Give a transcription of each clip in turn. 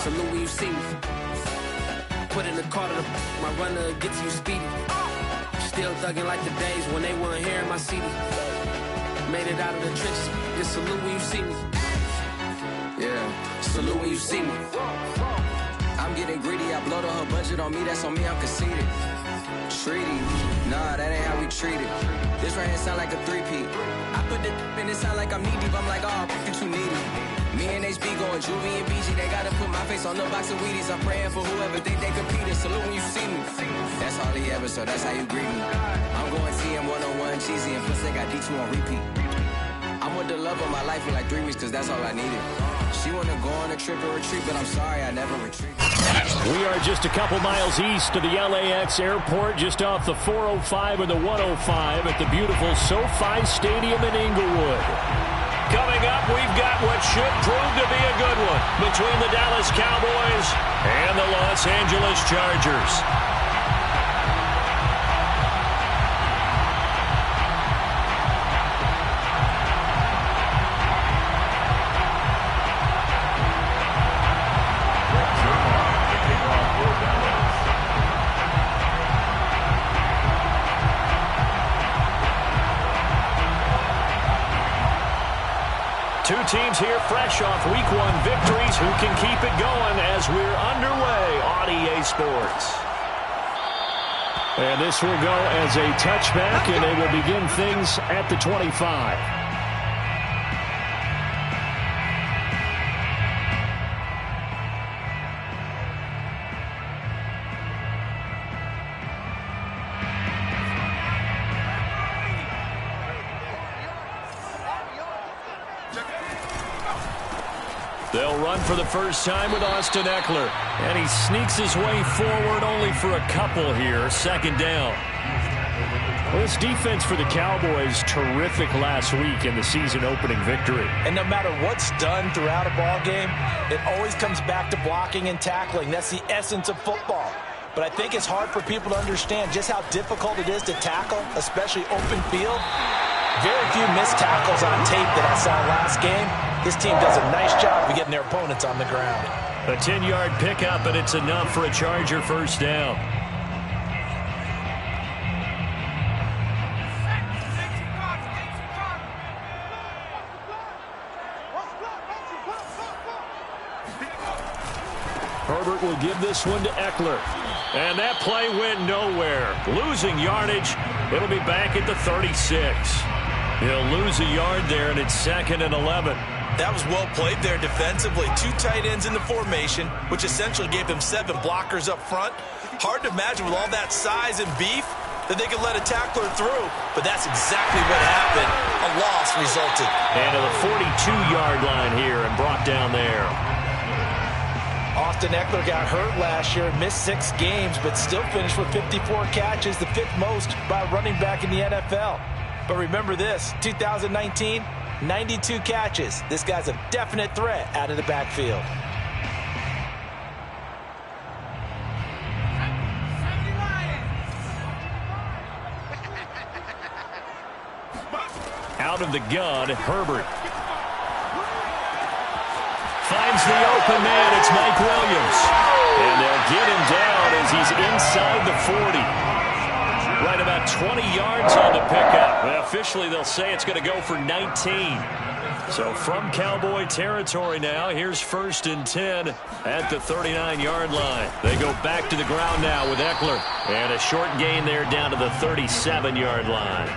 salute when you see me. Put in the car to my runner, get to you speedy. Still thugging like the days when they weren't here in my city. Made it out of the trenches, just salute when you see me. Yeah, salute when you see me. I'm getting greedy, I blow the whole budget on me, that's on me, I'm conceited. Treaty, nah, that ain't how we treat it. This right here sound like a three-peat. I put the in it sound like I'm knee-deep, I'm like, oh, you too needy. Me and HB going Juvie and BG, they gotta put my face on the box of Wheaties. I'm praying for whoever think they competing. Salute when you see me. That's all he ever, so that's how you greet me. I'm going TM 101 cheesy, and plus they got D2 on repeat. I'm with the love of my life for like 3 weeks, cause that's all I needed. She wanna go on a trip or retreat, but I'm sorry, I never retreat. We are just a couple miles east of the LAX airport, just off the 405 and the 105 at the beautiful SoFi Stadium in Inglewood. Coming up, we've got what should prove to be a good one between the Dallas Cowboys and the Los Angeles Chargers. Two teams here fresh off Week 1 victories. Who can keep it going as we're underway on EA Sports? And this will go as a touchback, and they will begin things at the 25. They'll run for the first time with Austin Ekeler. And he sneaks his way forward only for a couple here. Second down. Well, this defense for the Cowboys, terrific last week in the season-opening victory. And no matter what's done throughout a ball game, it always comes back to blocking and tackling. That's the essence of football. But I think it's hard for people to understand just how difficult it is to tackle, especially open field. Very few missed tackles on tape that I saw last game. This team does a nice job of getting their opponents on the ground. A 10-yard pickup, and it's enough for a Charger first down. Herbert will give this one to Ekeler. And that play went nowhere. Losing yardage. It'll be back at the 36. He'll lose a yard there, and it's 2nd and 11. That was well played there defensively. 2 tight ends in the formation, which essentially gave them 7 blockers up front. Hard to imagine with all that size and beef that they could let a tackler through, but that's exactly what happened. A loss resulted. And to the 42-yard line here and brought down there. Austin Ekeler got hurt last year, missed 6 games, but still finished with 54 catches, the 5th most by a running back in the NFL. But remember this, 2019, 92 catches. This guy's a definite threat out of the backfield. Out of the gun, Herbert. Finds the open man. It's Mike Williams. And they'll get him down as he's inside the 40. Right about 20 yards on the pickup. Well, officially, they'll say it's going to go for 19. So from Cowboy territory now, here's 1st and 10 at the 39-yard line. They go back to the ground now with Ekeler. And a short gain there down to the 37-yard line.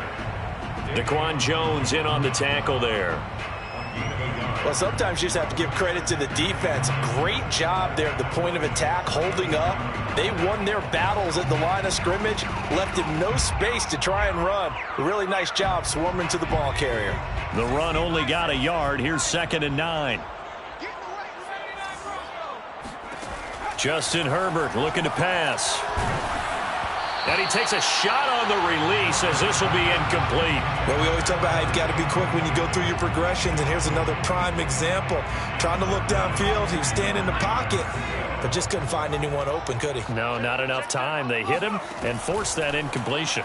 Daquan Jones in on the tackle there. Well, sometimes you just have to give credit to the defense. Great job there at the point of attack, holding up. They won their battles at the line of scrimmage, left him no space to try and run. A really nice job swarming to the ball carrier. The run only got a yard. Here's 2nd and 9. Justin Herbert looking to pass. And he takes a shot on the release as this will be incomplete. Well, we always talk about how you've got to be quick when you go through your progressions, and here's another prime example. Trying to look downfield, he was standing in the pocket, but just couldn't find anyone open, could he? No, not enough time. They hit him and forced that incompletion.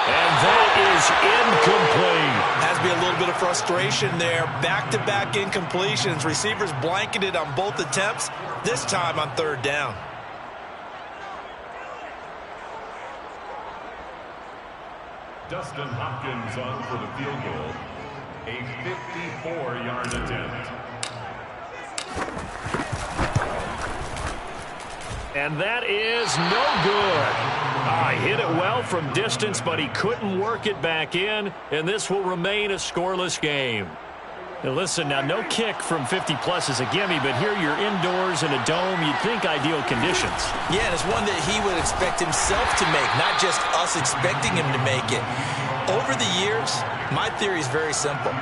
And that is incomplete. Has to be a little bit of frustration there. Back-to-back incompletions. Receivers blanketed on both attempts, this time on third down. Dustin Hopkins on for the field goal. A 54-yard attempt. And that is no good. Hit it well from distance, but he couldn't work it back in, and this will remain a scoreless game. Now listen, now no kick from 50-plus is a gimme, but here you're indoors in a dome. You'd think ideal conditions. Yeah, and it's one that he would expect himself to make, not just us expecting him to make it. Over the years, my theory is very simple.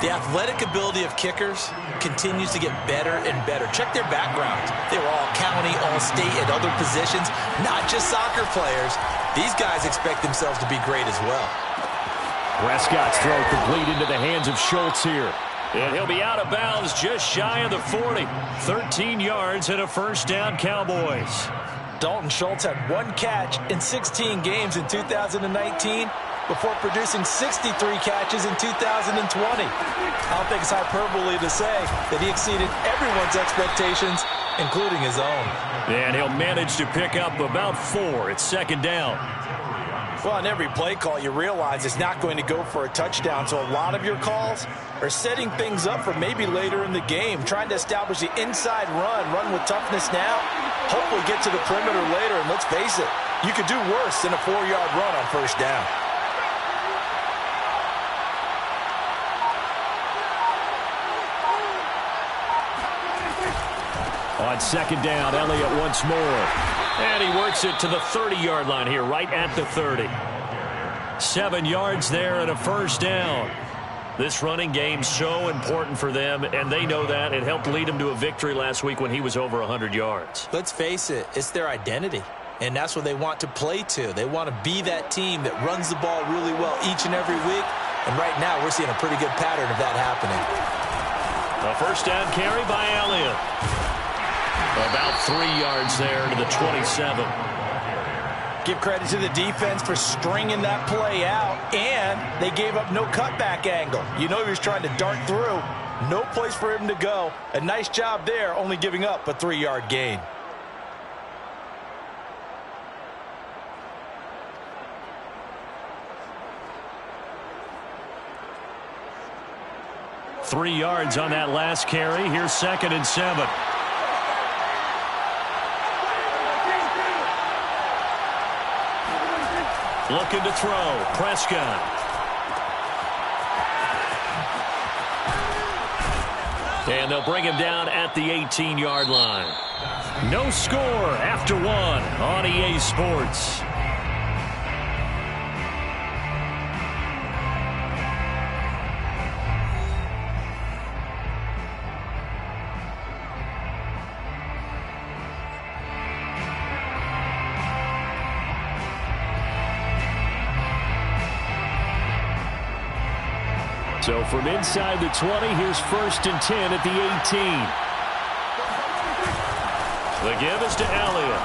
The athletic ability of kickers continues to get better and better. Check their backgrounds. They were all county, all state, at other positions, not just soccer players. These guys expect themselves to be great as well. Prescott's throw complete into the hands of Schultz here. And he'll be out of bounds just shy of the 40. 13 yards and a first down, Cowboys. Dalton Schultz had one catch in 16 games in 2019 before producing 63 catches in 2020. I don't think it's hyperbole to say that he exceeded everyone's expectations, including his own. And he'll manage to pick up about 4. It's second down. Well, on every play call, you realize it's not going to go for a touchdown, so a lot of your calls are setting things up for maybe later in the game, trying to establish the inside run with toughness now, hopefully get to the perimeter later, and let's face it, you could do worse than a 4-yard run on first down. On second down, Elliott once more. And he works it to the 30-yard line here, right at the 30. 7 yards there and a first down. This running game's so important for them, and they know that. It helped lead them to a victory last week when he was over 100 yards. Let's face it, it's their identity, and that's what they want to play to. They want to be that team that runs the ball really well each and every week, and right now we're seeing a pretty good pattern of that happening. A first down carry by Elliott. About 3 yards there to the 27. Give credit to the defense for stringing that play out, and they gave up no cutback angle. You know he was trying to dart through. No place for him to go. A nice job there, only giving up a 3-yard gain. Three yards on that last carry. Here's second and 7. Looking to throw. Prescott. And they'll bring him down at the 18-yard line. No score after 1 on EA Sports. So from inside the 20, here's first and 10 at the 18. The give is to Elliott.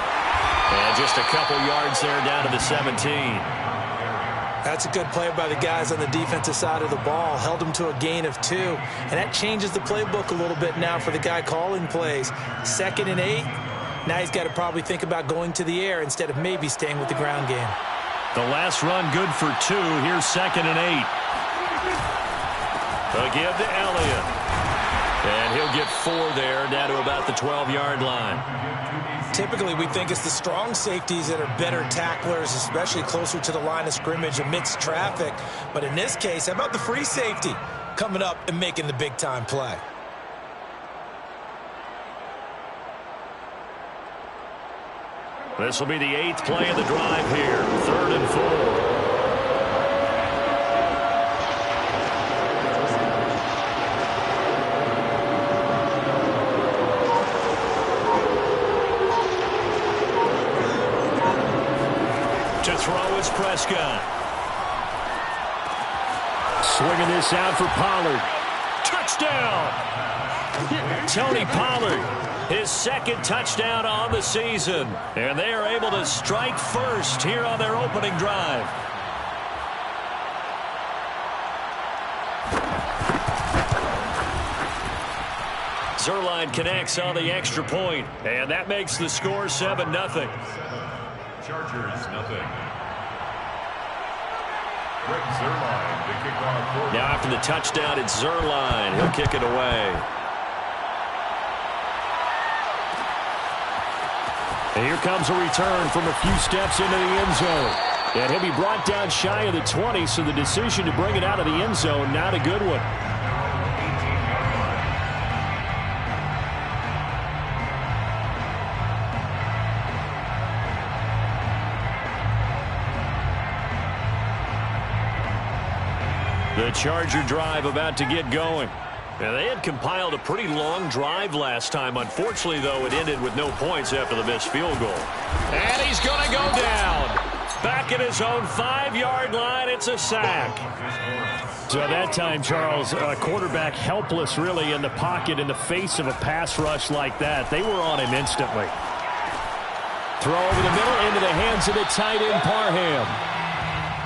And just a couple yards there down to the 17. That's a good play by the guys on the defensive side of the ball. Held them to a gain of 2. And that changes the playbook a little bit now for the guy calling plays. 2nd and 8. Now he's got to probably think about going to the air instead of maybe staying with the ground game. The last run good for 2. Here's 2nd and 8. A give to Elliott. And he'll get 4 there, down to about the 12-yard line. Typically, we think it's the strong safeties that are better tacklers, especially closer to the line of scrimmage amidst traffic. But in this case, how about the free safety coming up and making the big-time play? This will be the 8th play of the drive here. 3rd and 4. Prescott. Swinging this out for Pollard. Touchdown! Tony Pollard, his 2nd touchdown on the season. And they are able to strike first here on their opening drive. Zuerlein connects on the extra point, and that makes the score 7-0. Chargers, nothing. Greg Zuerlein, the kickoff. Now after the touchdown, it's Zuerlein. He'll kick it away. And here comes a return from a few steps into the end zone. And he'll be brought down shy of the 20, so the decision to bring it out of the end zone, not a good one. The Charger drive about to get going. Now, they had compiled a pretty long drive last time. Unfortunately, though, it ended with no points after the missed field goal. And he's going to go down. Back at his own 5-yard line, it's a sack. So that time, Charles, quarterback helpless really in the pocket in the face of a pass rush like that. They were on him instantly. Throw over the middle into the hands of the tight end, Parham.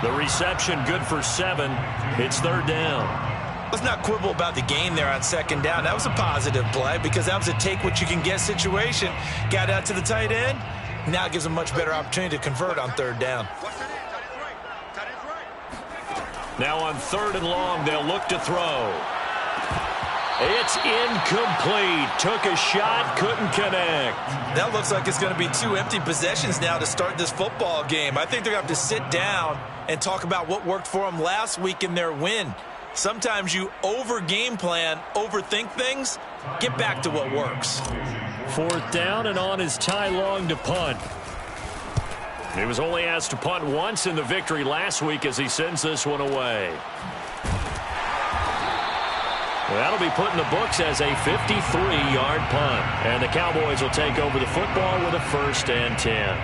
The reception good for 7. It's 3rd down. Let's not quibble about the game there on 2nd down. That was a positive play because that was a take-what-you-can-get situation. Got out to the tight end. Now it gives them a much better opportunity to convert on 3rd down. Now on 3rd and long, they'll look to throw. It's incomplete. Took a shot, couldn't connect. That looks like it's going to be 2 empty possessions now to start this football game. I think they're going to have to sit down and talk about what worked for them last week in their win. Sometimes you over-game plan, overthink things. Get back to what works. 4th down, and on is Ty Long to punt. He was only asked to punt once in the victory last week as he sends this one away. Well, that'll be put in the books as a 53-yard punt. And the Cowboys will take over the football with a 1st and 10.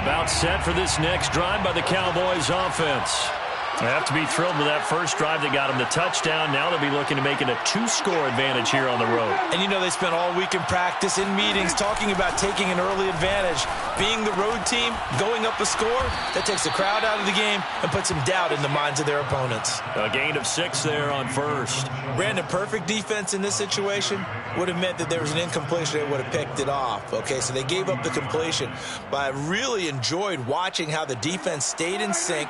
About set for this next drive by the Cowboys offense. They have to be thrilled with that first drive that got them the touchdown. Now they'll be looking to make it a 2-score advantage here on the road. And you know they spent all week in practice, in meetings, talking about taking an early advantage. Being the road team, going up a score, that takes the crowd out of the game and puts some doubt in the minds of their opponents. A gain of 6 there on 1st. Brandon, perfect defense in this situation would have meant that there was an incompletion. They would have picked it off. Okay, so they gave up the completion. But I really enjoyed watching how the defense stayed in sync,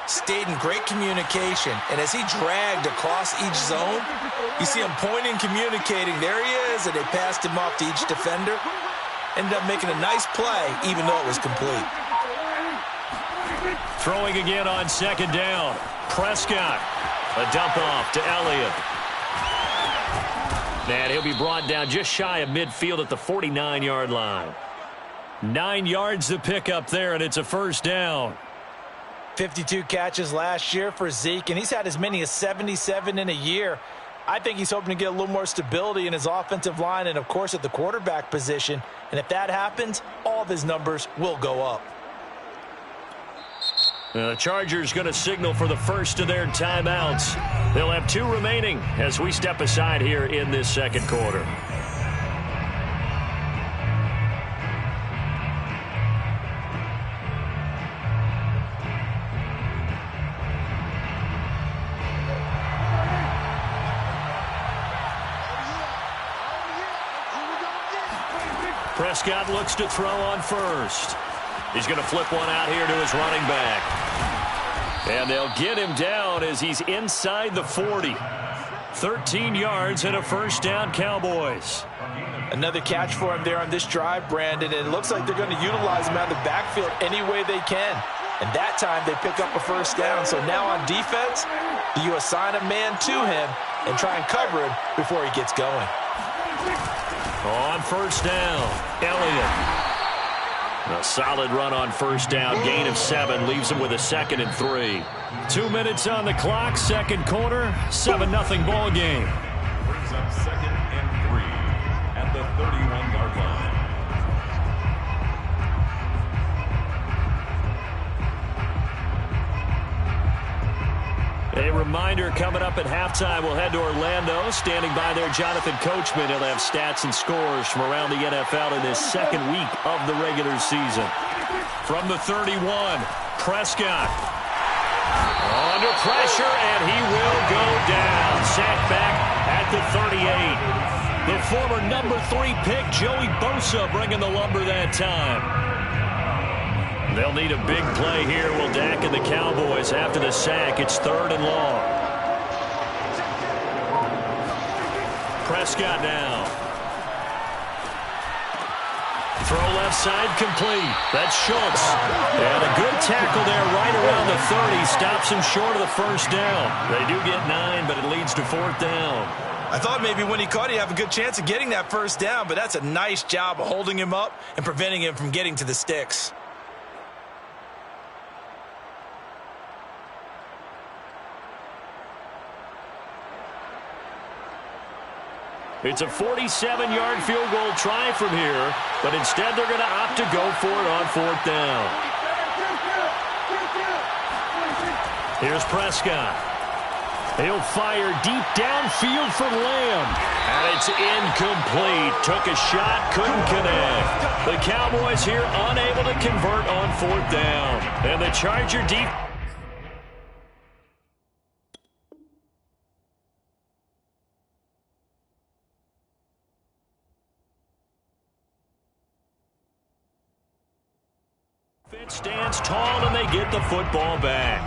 stayed in great communication, and as he dragged across each zone, you see him pointing, communicating. There he is, and they passed him off to each defender. Ended up making a nice play, even though it was complete. Throwing again on 2nd down. Prescott. A dump off to Elliott. And he'll be brought down just shy of midfield at the 49-yard line. 9 yards to pick up there, and it's a 1st down. 52 catches last year for Zeke, and he's had as many as 77 in a year. I think he's hoping to get a little more stability in his offensive line and, of course, at the quarterback position. And if that happens, all of his numbers will go up. The Chargers going to signal for the first of their timeouts. They'll have 2 remaining as we step aside here in this 2nd quarter. Prescott looks to throw on 1st. He's going to flip one out here to his running back. And they'll get him down as he's inside the 40. 13 yards and a 1st down, Cowboys. Another catch for him there on this drive, Brandon. And it looks like they're going to utilize him out of the backfield any way they can. And that time they pick up a 1st down. So now on defense, you assign a man to him and try and cover him before he gets going. On 1st down, Elliott. A solid run on 1st down, gain of 7, leaves him with a 2nd and 3. 2 minutes on the clock, 2nd quarter, 7-0 ball game. Brings up 2nd and 3 at the 31-yard line. A reminder coming up at halftime, we'll head to Orlando. Standing by there, Jonathan Coachman. He'll have stats and scores from around the NFL in this 2nd week of the regular season. From the 31, Prescott. Under pressure, and he will go down. Sacked back the 38. The former number 3 pick, Joey Bosa, bringing the lumber that time. They'll need a big play here. Will Dak and the Cowboys after the sack. It's 3rd and long. Prescott now. Throw left side complete. That's Schultz. And a good tackle there right around the 30. Stops him short of the first down. They do get 9, but it leads to 4th down. I thought maybe when he caught it, he'd have a good chance of getting that first down, but that's a nice job of holding him up and preventing him from getting to the sticks. It's a 47-yard field goal try from here, but instead they're going to opt to go for it on 4th down. Here's Prescott. He'll fire deep downfield for Lamb. And it's incomplete. Took a shot, couldn't connect. The Cowboys here unable to convert on 4th down. And the Charger deep. Stands tall and they get the football back.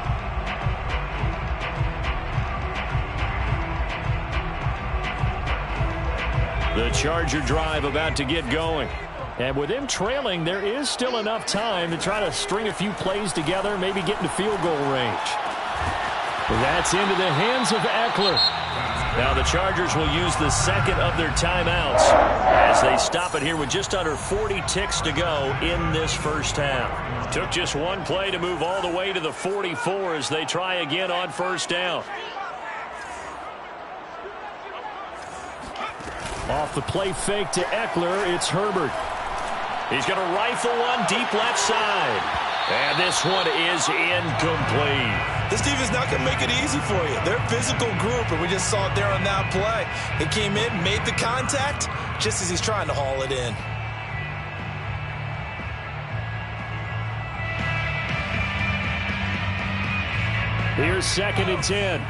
The Charger drive about to get going. And with them trailing, there is still enough time to try to string a few plays together, maybe get into field goal range. That's into the hands of Eckler. Now the Chargers will use the second of their timeouts as they stop it here with just under 40 ticks to go in this first half. Took just one play to move all the way to the 44 as they try again on 1st down. Off the play fake to Eckler, it's Herbert. He's going to rifle one deep left side. And this one is incomplete. This defense not going to make it easy for you. They're a physical group, and we just saw it there on that play. He came in, made the contact, just as he's trying to haul it in. Here's 2nd and 10.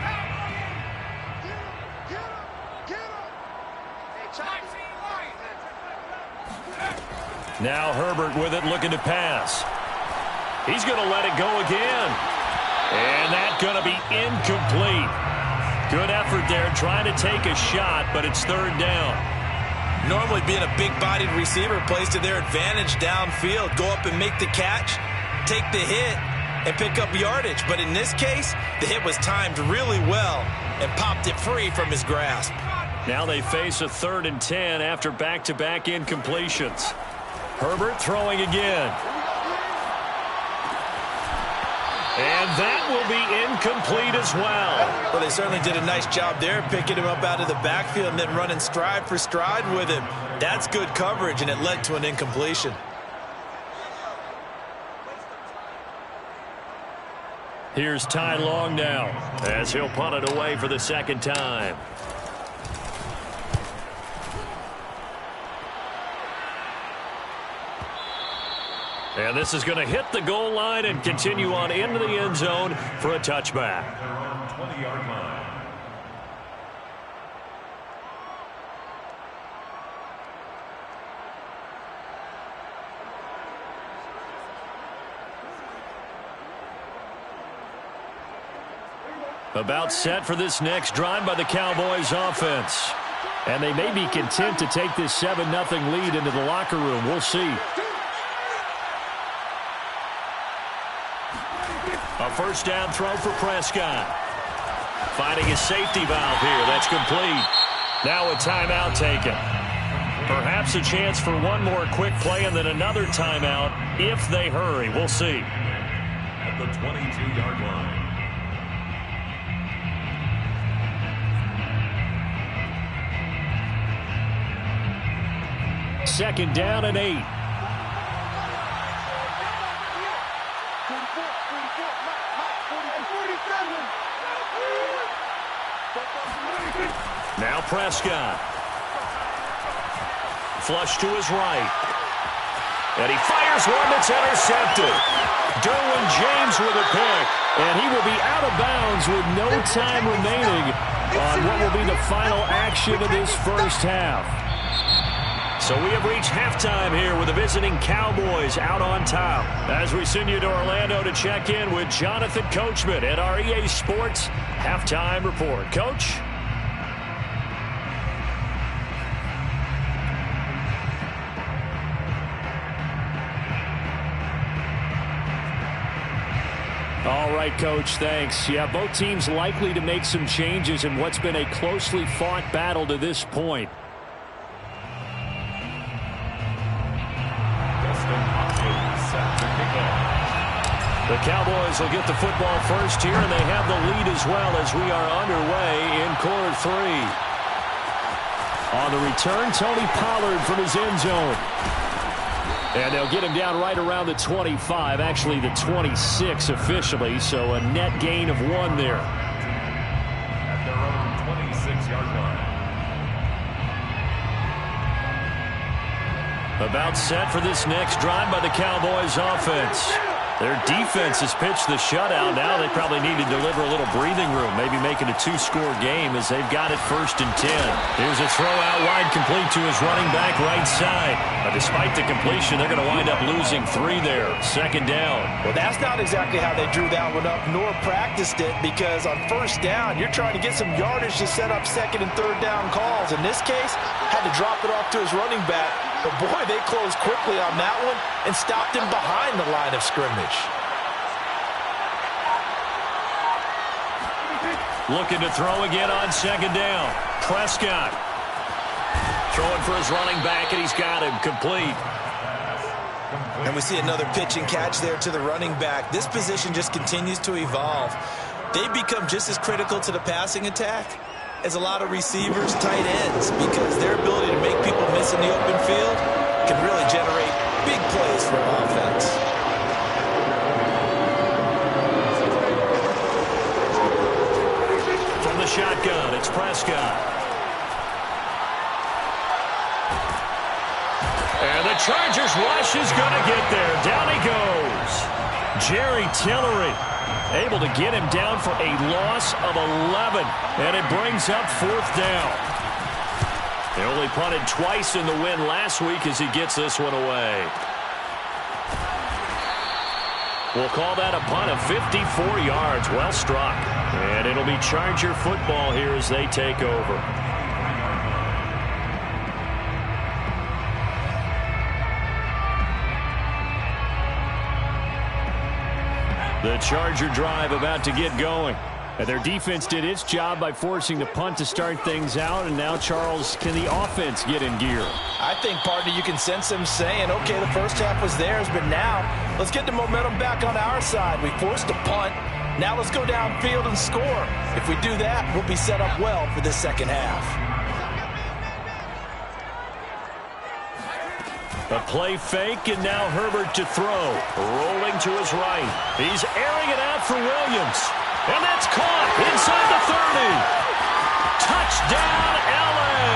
Now Herbert with it, looking to pass. He's going to let it go again. And that's going to be incomplete. Good effort there trying to take a shot, but it's 3rd down. Normally being a big-bodied receiver plays to their advantage downfield. Go up and make the catch, take the hit, and pick up yardage. But in this case, the hit was timed really well and popped it free from his grasp. Now they face a 3rd and 10 after back-to-back incompletions. Herbert throwing again. And that will be incomplete as well. Well, they certainly did a nice job there, picking him up out of the backfield and then running stride for stride with him. That's good coverage, and it led to an incompletion. Here's Ty Long now, as he'll punt it away for the 2nd time. And this is going to hit the goal line and continue on into the end zone for a touchback. 20-yard line. About set for this next drive by the Cowboys offense. And they may be content to take this 7-0 lead into the locker room. We'll see. A 1st down throw for Prescott. Finding his safety valve here. That's complete. Now a timeout taken. Perhaps a chance for one more quick play and then another timeout if they hurry. We'll see. At the 22-yard line. 2nd down and 8. Now Prescott. Flush to his right. And he fires one that's intercepted. Derwin James with a pick. And he will be out of bounds with no time remaining on what will be the final action of this first half. So we have reached halftime here with the visiting Cowboys out on top. As we send you to Orlando to check in with Jonathan Coachman at our EA Sports Halftime Report. Coach? All right, Coach, thanks. Yeah, both teams likely to make some changes in what's been a closely fought battle to this point. The Cowboys will get the football first here, and they have the lead as well as we are underway in quarter three. On the return, Tony Pollard from his end zone. And they'll get him down right around the 25, actually the 26 officially, so a net gain of 1 there. At their own 26-yard line. About set for this next drive by the Cowboys offense. Their defense has pitched the shutout. Now they probably need to deliver a little breathing room, maybe making a 2-score game as they've got it 1st and 10. Here's a throw out wide complete to his running back right side. But despite the completion, they're going to wind up losing 3 there. 2nd down. Well, that's not exactly how they drew that one up nor practiced it, because on 1st down, you're trying to get some yardage to set up 2nd and 3rd down calls. In this case, had to drop it off to his running back. But, boy, they closed quickly on that one and stopped him behind the line of scrimmage. Looking to throw again on 2nd down. Prescott throwing for his running back, and he's got him complete. And we see another pitch and catch there to the running back. This position just continues to evolve. They become just as critical to the passing attack as a lot of receivers, tight ends, because their ability to make people miss in the open field can really generate big plays for an offense. From the shotgun, it's Prescott. And the Chargers rush is going to get there. Down he goes. Jerry Tillery able to get him down for a loss of 11. And it brings up 4th down. They only punted twice in the win last week as he gets this one away. We'll call that a punt of 54 yards. Well struck. And it'll be Charger football here as they take over. The Charger drive about to get going. And their defense did its job by forcing the punt to start things out. And now, Charles, can the offense get in gear? I think, partner, you can sense them saying, okay, the first half was theirs, but now let's get the momentum back on our side. We forced a punt. Now let's go downfield and score. If we do that, we'll be set up well for this 2nd half. A play fake, and now Herbert to throw. Rolling to his right. He's airing it out for Williams. And that's caught inside the 30. Touchdown, L.A.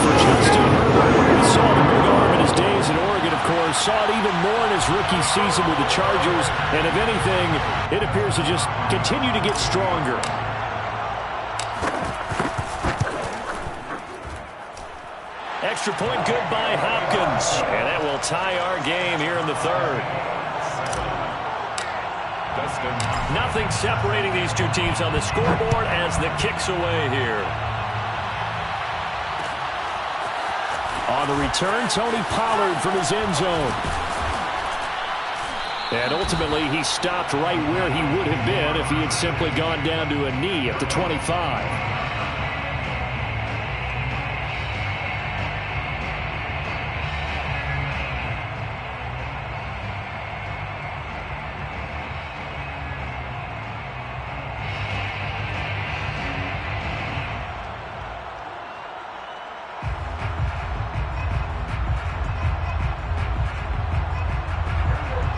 For Justin Herbert. We saw the big arm in his days in Oregon, of course. Saw it even more in his rookie season with the Chargers. And if anything, it appears to just continue to get stronger. Extra point good by Hopkins. And that will tie our game here in the 3rd. Nothing separating these two teams on the scoreboard as the kick's away here. On the return, Tony Pollard from his end zone. And ultimately, he stopped right where he would have been if he had simply gone down to a knee at the 25.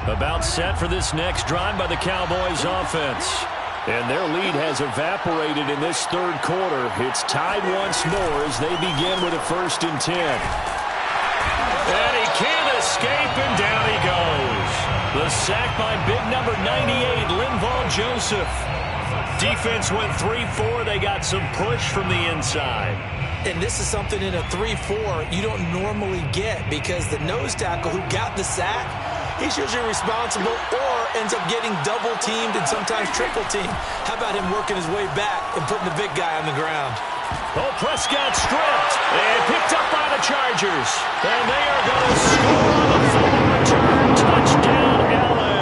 About set for this next drive by the Cowboys offense. And their lead has evaporated in this 3rd quarter. It's tied once more as they begin with a 1st and 10. And he can't escape, and down he goes. The sack by big number 98, Linval Joseph. Defense went 3-4. They got some push from the inside. And this is something in a 3-4 you don't normally get, because the nose tackle who got the sack, he's usually responsible or ends up getting double-teamed and sometimes triple-teamed. How about him working his way back and putting the big guy on the ground? Oh, Prescott stripped and picked up by the Chargers. And they are going to score on the fumble return. Touchdown, L.A.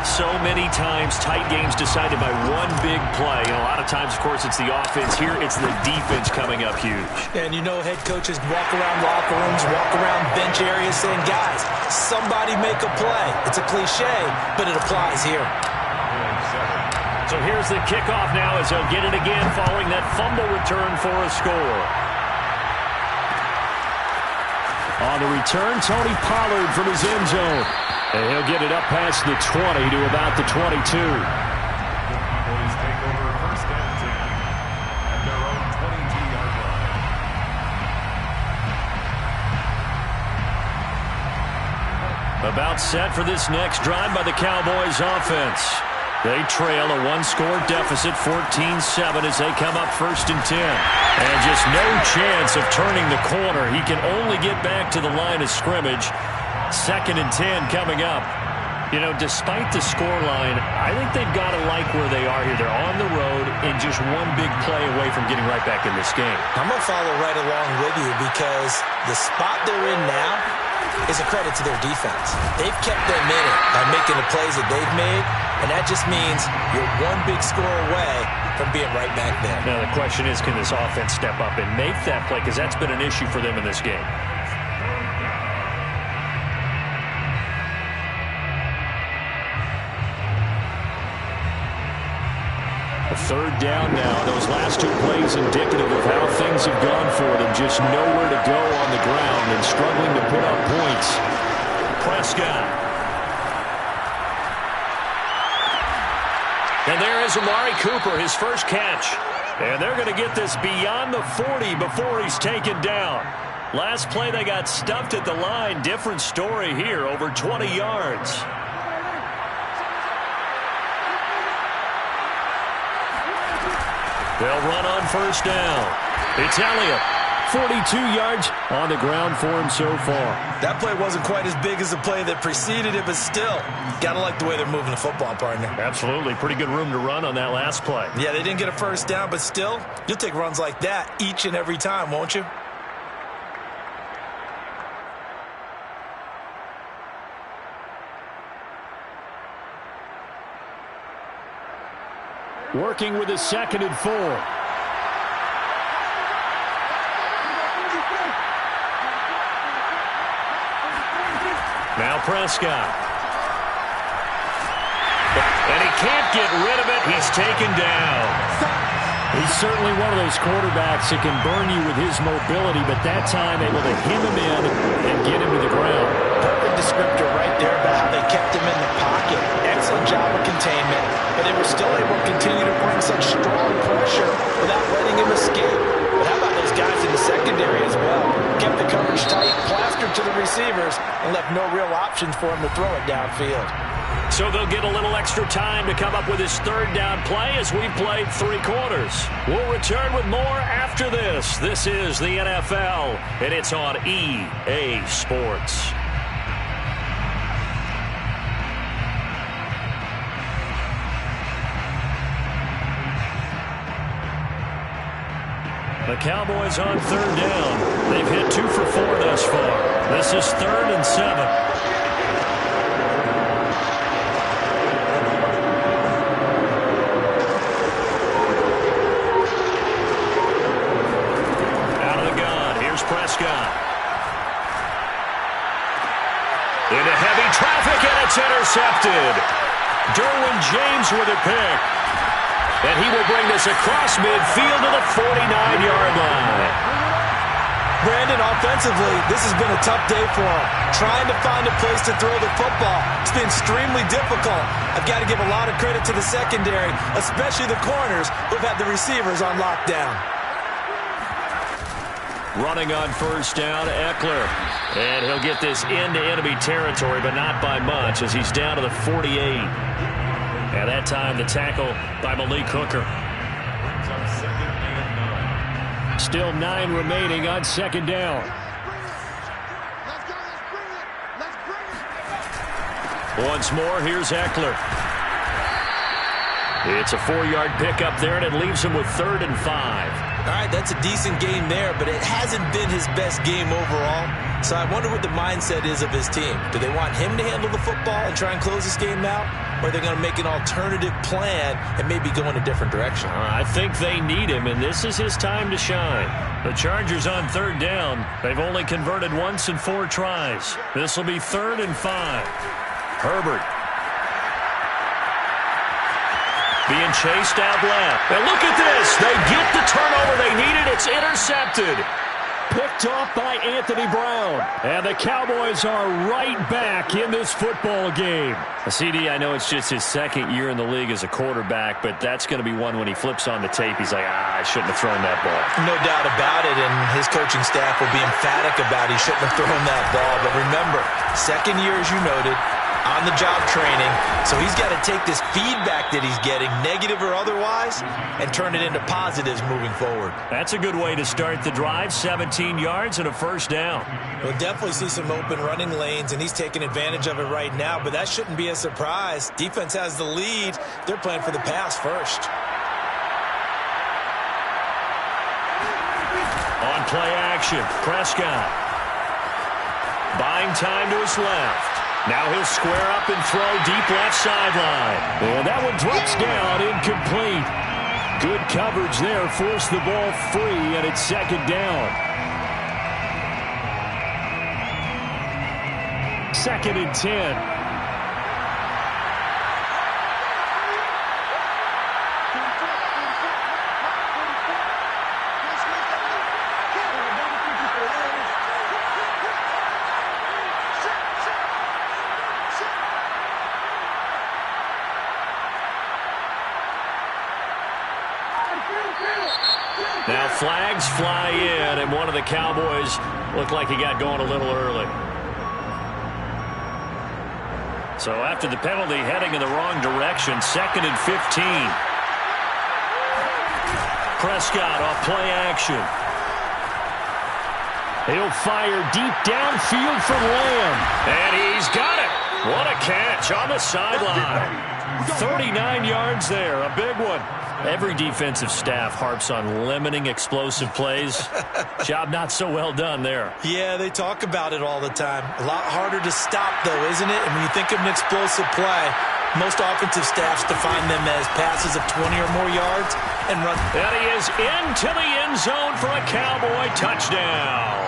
So many times tight games decided by one big play. And a lot of times, of course, it's the offense. Here, it's the defense coming up huge. And you know head coaches walk around locker rooms, walk around bench areas saying, guys, somebody make a play. It's a cliche, but it applies here. So here's the kickoff now as they'll get it again following that fumble return for a score. On the return, Tony Pollard from his end zone. And he'll get it up past the 20 to about the 22. Cowboys take over first and 10 at their own 22-yard line. About set for this next drive by the Cowboys offense. They trail a one-score deficit, 14-7, as they come up first and 10. And just no chance of turning the corner. He can only get back to the line of scrimmage. Second and 10 coming up. You know, despite the scoreline, I think they've got to like where they are here. They're on the road and just one big play away from getting right back in this game. I'm going to follow right along with you, because the spot they're in now is a credit to their defense. They've kept them in it by making the plays that they've made, and that just means you're one big score away from being right back there. Now the question is, can this offense step up and make that play? Because that's been an issue for them in this game. A third down now. Those last two plays indicative of how things have gone for them. Just nowhere to go on the ground and struggling to put up points. Prescott. And there is Amari Cooper, his first catch. And they're going to get this beyond the 40 before he's taken down. Last play they got stuffed at the line. Different story here, over 20 yards. They'll run on first down. It's Elliott. 42 yards on the ground for him so far. That play wasn't quite as big as the play that preceded it, but still, got to like the way they're moving the football, partner. Absolutely. Pretty good room to run on that last play. Yeah, they didn't get a first down, but still, you'll take runs like that each and every time, won't you? Working with a 2nd and 4. Now Prescott. And he can't get rid of it. He's taken down. He's certainly one of those quarterbacks that can burn you with his mobility, but that time able to hem him in and get him to the ground. Perfect descriptor right there about how they kept him in the pocket. Excellent job of containment, but they were still able to continue to bring such strong pressure without letting him escape. But how about those guys in the secondary as well? Kept the coverage tight, plastered to the receivers, and left no real options for him to throw it downfield. So they'll get a little extra time to come up with his third down play as we've played 3 quarters. We'll return with more after this. This is the NFL, and it's on EA Sports. The Cowboys on third down. They've hit 2 for 4 thus far. This is 3rd and 7. Prescott. Into heavy traffic, and it's intercepted. Derwin James with a pick. And he will bring this across midfield to the 49-yard line. Brandon, offensively, this has been a tough day for him. Trying to find a place to throw the football. It's been extremely difficult. I've got to give a lot of credit to the secondary, especially the corners who've had the receivers on lockdown. Running on first down, Eckler. And he'll get this into enemy territory, but not by much as he's down to the 48. And that time the tackle by Malik Hooker. Still 9 remaining on second down. Once more, here's Eckler. It's a 4-yard pickup there, and it leaves him with 3rd and 5. All right, that's a decent game there, but it hasn't been his best game overall. So I wonder what the mindset is of his team. Do they want him to handle the football and try and close this game out? Or are they going to make an alternative plan and maybe go in a different direction? I think they need him, and this is his time to shine. The Chargers on 3rd down. They've only converted once in 4 tries. This will be 3rd and 5. Herbert. Being chased out left. And look at this. They get the turnover they needed. It's intercepted. Picked off by Anthony Brown. And the Cowboys are right back in this football game. CD, I know it's just his 2nd year in the league as a quarterback, but that's going to be one when he flips on the tape. He's like, I shouldn't have thrown that ball. No doubt about it, and his coaching staff will be emphatic about he shouldn't have thrown that ball. But remember, 2nd year, as you noted, on-the-job training, so he's got to take this feedback that he's getting, negative or otherwise, and turn it into positives moving forward. That's a good way to start the drive, 17 yards and a 1st down. We'll definitely see some open running lanes, and he's taking advantage of it right now, but that shouldn't be a surprise. Defense has the lead. They're playing for the pass first. On play action, Prescott. Buying time to his left. Now he'll square up and throw deep left sideline. And that one drops down, incomplete. Good coverage there, forced the ball free, and it's 2nd down. 2nd and 10. Now flags fly in, and one of the Cowboys looked like he got going a little early. So after the penalty, heading in the wrong direction, 2nd and 15. Prescott off play action. He'll fire deep downfield from Lamb. And he's got it. What a catch on the sideline. 39 yards there, a big one. Every defensive staff harps on limiting explosive plays. Job not so well done there. Yeah, they talk about it all the time. A lot harder to stop, though, isn't it? And when you think of an explosive play, most offensive staffs define them as passes of 20 or more yards and run. And he is into the end zone for a Cowboy touchdown.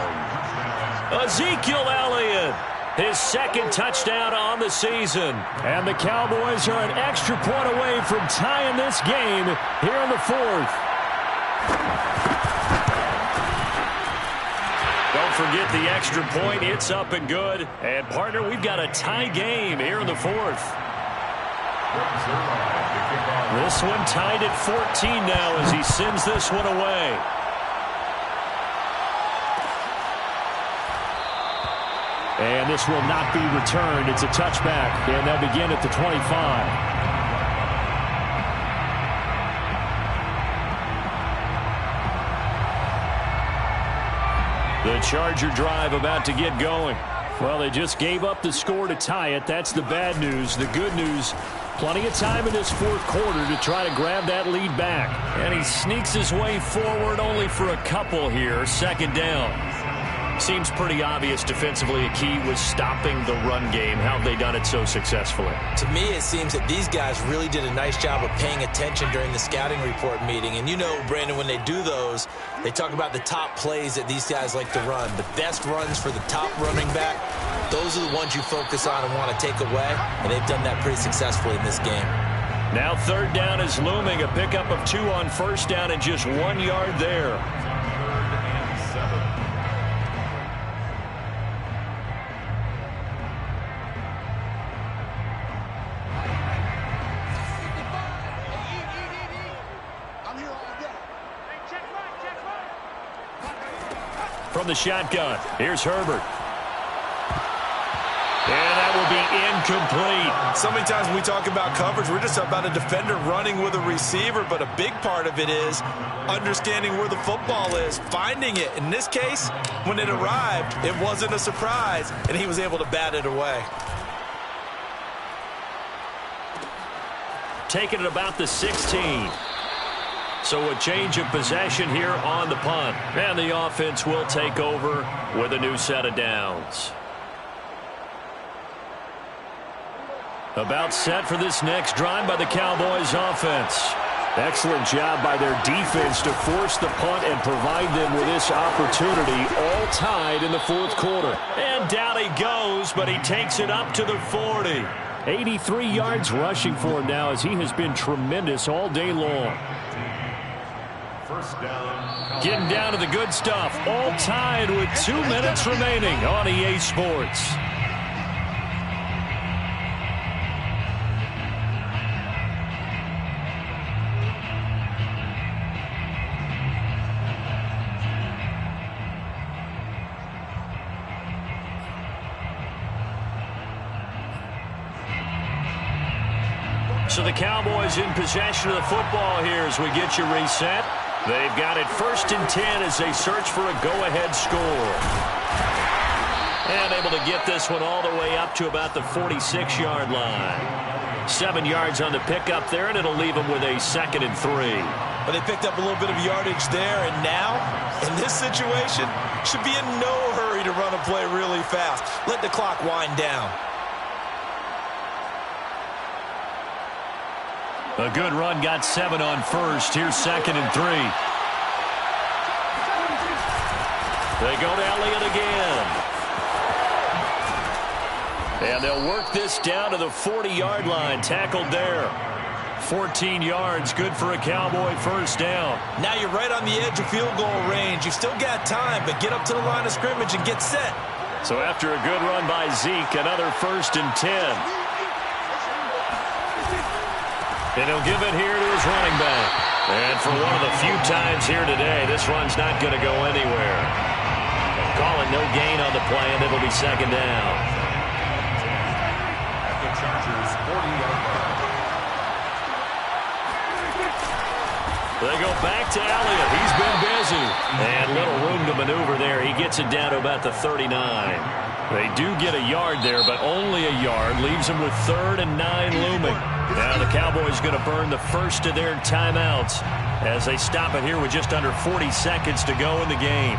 Ezekiel Elliott. His 2nd touchdown on the season. And the Cowboys are an extra point away from tying this game here in the 4th. Don't forget the extra point. It's up and good. And, partner, we've got a tie game here in the 4th. This one tied at 14 now as he sends this one away. And this will not be returned. It's a touchback, and they'll begin at the 25. The Charger drive about to get going. Well, they just gave up the score to tie it. That's the bad news. The good news, plenty of time in this 4th quarter to try to grab that lead back. And he sneaks his way forward only for a couple here. 2nd down. Seems pretty obvious defensively a key was stopping the run game. How have they done it so successfully? To me, it seems that these guys really did a nice job of paying attention during the scouting report meeting. And you know, Brandon, when they do those, they talk about the top plays that these guys like to run. The best runs for the top running back, those are the ones you focus on and want to take away. And they've done that pretty successfully in this game. Now 3rd down is looming. A pickup of 2 on 1st down and just 1 yard there. from the shotgun. Here's Herbert. And that will be incomplete. So many times when we talk about coverage, we're just about a defender running with a receiver, but a big part of it is understanding where the football is, finding it. In this case, when it arrived, it wasn't a surprise, and he was able to bat it away. Taking it about the 16. So a change of possession here on the punt. And the offense will take over with a new set of downs. About set for this next drive by the Cowboys offense. Excellent job by their defense to force the punt and provide them with this opportunity, all tied in the fourth quarter. And down he goes, but he takes it up to the 40. 83 yards rushing for him now, as he has been tremendous all day long. First down. Getting down to the good stuff, all tied with 2 minutes remaining on EA Sports. So the Cowboys in possession of the football here as we get you reset. They've got it 1st and 10 as they search for a go-ahead score. And able to get this one all the way up to about the 46-yard line. 7 yards on the pickup there, and it'll leave them with a 2nd and 3. But they picked up a little bit of yardage there, and now, in this situation, should be in no hurry to run a play really fast. Let the clock wind down. A good run, got 7 on first. Here's 2nd and 3. They go to Elliott again. And they'll work this down to the 40-yard line. Tackled there. 14 yards, good for a Cowboy first down. Now you're right on the edge of field goal range. You've still got time, but get up to the line of scrimmage and get set. So after a good run by Zeke, another 1st and 10. And he'll give it here to his running back. And for one of the few times here today, this run's not going to go anywhere. Calling no gain on the play, and it'll be 2nd down. At the Chargers' 40-yard line. They go back to Elliott. He's been busy. And little room to maneuver there. He gets it down to about the 39. They do get a yard there, but only a yard. Leaves them with 3rd and 9 looming. Now the Cowboys going to burn the first of their timeouts as they stop it here with just under 40 seconds to go in the game.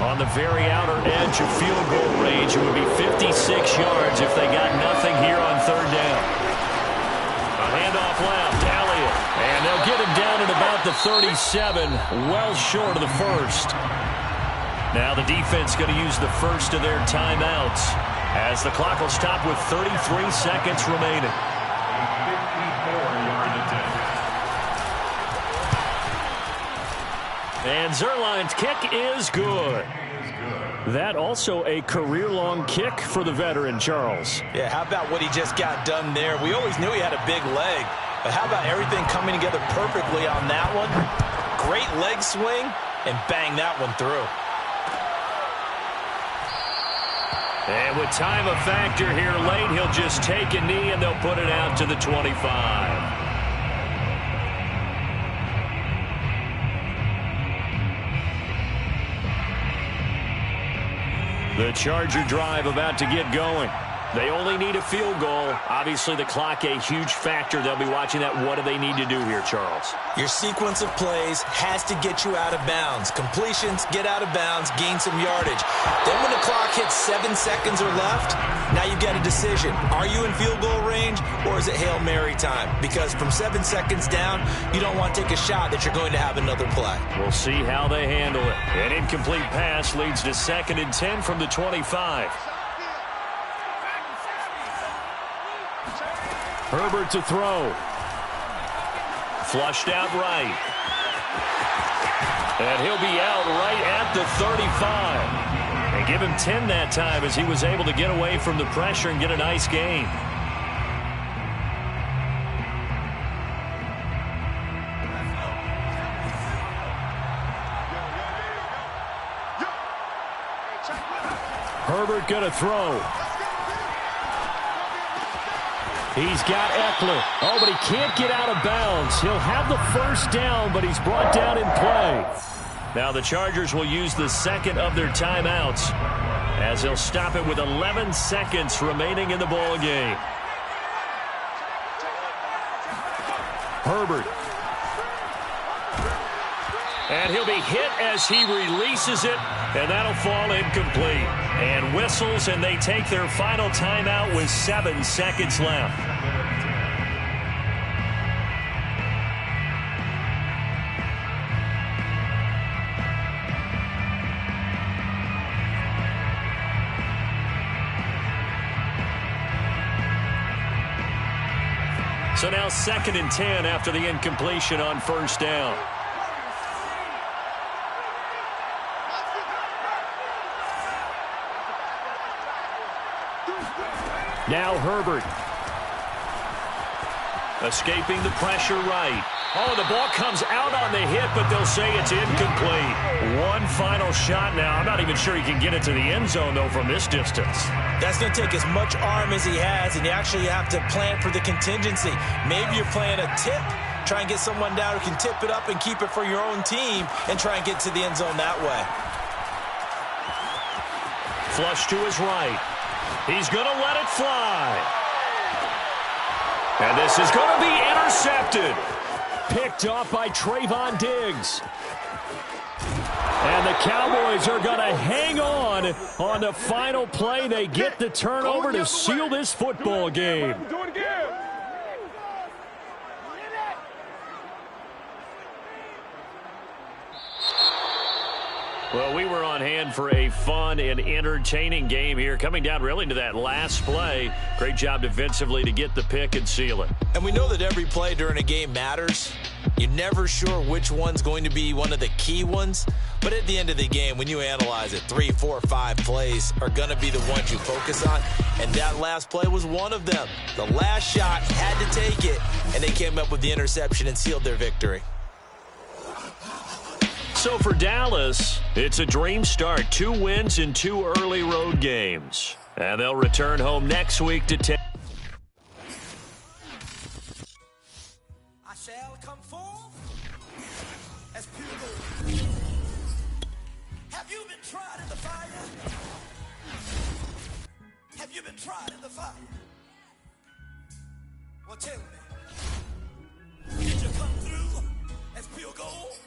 On the very outer edge of field goal range, it would be 56 yards if they got nothing here on 3rd down. A handoff left, Elliott. And they'll get him down at about the 37, well short of the 1st. Now the defense going to use the first of their timeouts as the clock will stop with 33 seconds remaining. 54-yard attempt. And Zuerlein's kick is good. That also a career-long kick for the veteran, Charles. Yeah, how about what he just got done there? We always knew he had a big leg, but how about everything coming together perfectly on that one? Great leg swing, and bang that one through. And with time a factor here late, he'll just take a knee, and they'll put it out to the 25. The Charger drive about to get going. They only need a field goal. Obviously, the clock a huge factor. They'll be watching that. What do they need to do here, Charles? Your sequence of plays has to get you out of bounds. Completions, get out of bounds, gain some yardage. Then when the clock hits 7 seconds or left, now you've got a decision. Are you in field goal range, or is it Hail Mary time? Because from 7 seconds down, you don't want to take a shot that you're going to have another play. We'll see how they handle it. An incomplete pass leads to 2nd and 10 from the 25. Herbert to throw. Flushed out right. And he'll be out right at the 35. And give him 10 that time as he was able to get away from the pressure and get a nice gain. Herbert going to throw. He's got Eckler. Oh, but he can't get out of bounds. He'll have the first down, but he's brought down in play. Now the Chargers will use the second of their timeouts as they'll stop it with 11 seconds remaining in the ball game. Herbert. And he'll be hit as he releases it, and that'll fall incomplete. And whistles, and they take their final timeout with 7 seconds left. So now 2nd and 10 after the incompletion on first down. Now Herbert. Escaping the pressure right. Oh, the ball comes out on the hit, but they'll say it's incomplete. One final shot now. I'm not even sure he can get it to the end zone, though, from this distance. That's going to take as much arm as he has, and you actually have to plan for the contingency. Maybe you're playing a tip. Try and get someone down who can tip it up and keep it for your own team and try and get to the end zone that way. Flush to his right. He's going to let it fly. And this is going to be intercepted. Picked off by Trayvon Diggs. And the Cowboys are going to hang on the final play. They get the turnover to seal this football game. Well, we were on hand for a fun and entertaining game here. Coming down really to that last play. Great job defensively to get the pick and seal it. And we know that every play during a game matters. You're never sure which one's going to be one of the key ones. But at the end of the game, when you analyze it, 3, 4, 5 plays are going to be the ones you focus on. And that last play was one of them. The last shot had to take it, and they came up with the interception and sealed their victory. So for Dallas, it's a dream start. 2 wins in 2 early road games. And they'll return home next week to take. I shall come forth as pure gold. Have you been tried in the fire? Have you been tried in the fire? Well, tell me. Did you come through as pure gold?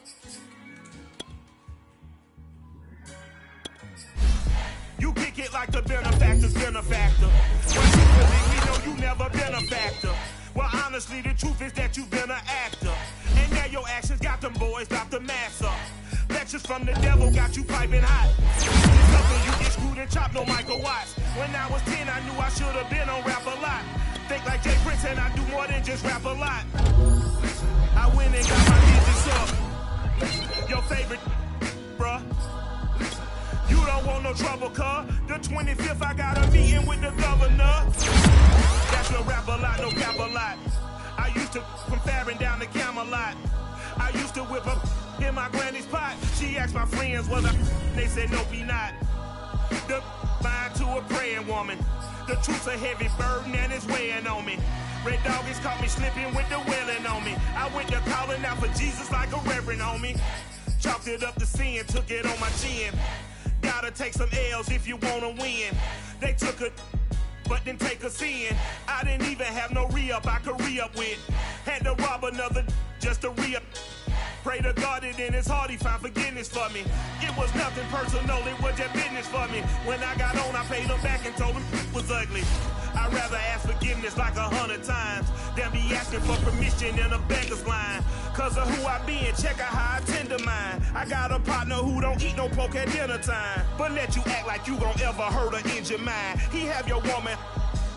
You kick it like the benefactor's benefactor. When secretly we know you never been a factor. Well, honestly, the truth is that you've been an actor. And now your actions got them boys about to mass up. Lectures from the devil got you piping hot. Something you get screwed and chopped, no Michael Watts. When I was 10, I knew I should have been on rap a lot. Think like Jay Prince and I do more than just rap a lot. I went and got my digits up. Your favorite, bruh. You don't want no trouble, cuz. The 25th, I got a meeting with the governor. That's no rap a lot, no cap a lot. I used to from Farron down to Camelot. I used to whip up in my granny's pot. She asked my friends, was I? They said, no, be not. The mind to a praying woman. The truth's a heavy burden and it's weighing on me. Red Doggies caught me slipping with the wailing on me. I went to calling out for Jesus like a reverend on me. Chalked it up to sin, took it on my chin. Gotta take some L's if you wanna win. They took a, but didn't take us in. I didn't even have no re-up I could re-up with. Had to rob another just to re-up. Pray to God that in his heart he found forgiveness for me. It was nothing personal, it was just business for me. When I got on, I paid him back and told him it was ugly. I'd rather ask forgiveness like 100 times than be asking for permission in a beggar's line. Cause of who I be and check out how I tend to mine. I got a partner who don't eat no pork at dinner time, but let you act like you gon' ever hurt or injure mine. He have your woman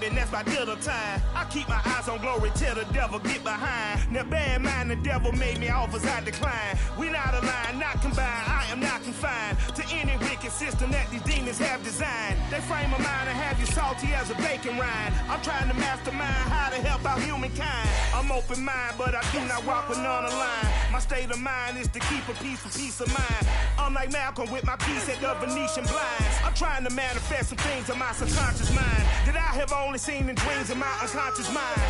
and that's by dinner time. I keep my eyes on glory till the devil get behind. Now bad mind, the devil made me offers I decline. We not aligned, not combined, I am not confined to any wicked system that these demons have designed. They frame a mind and have you salty as a bacon rind. I'm trying to mastermind how to help out humankind. I'm open mind, but I do not walk with none aligned. My state of mind is to keep a peace of mind. I'm like Malcolm with my piece at the Venetian blinds. I'm trying to manifest some things in my subconscious mind that I have only seen in dreams in my unconscious mind.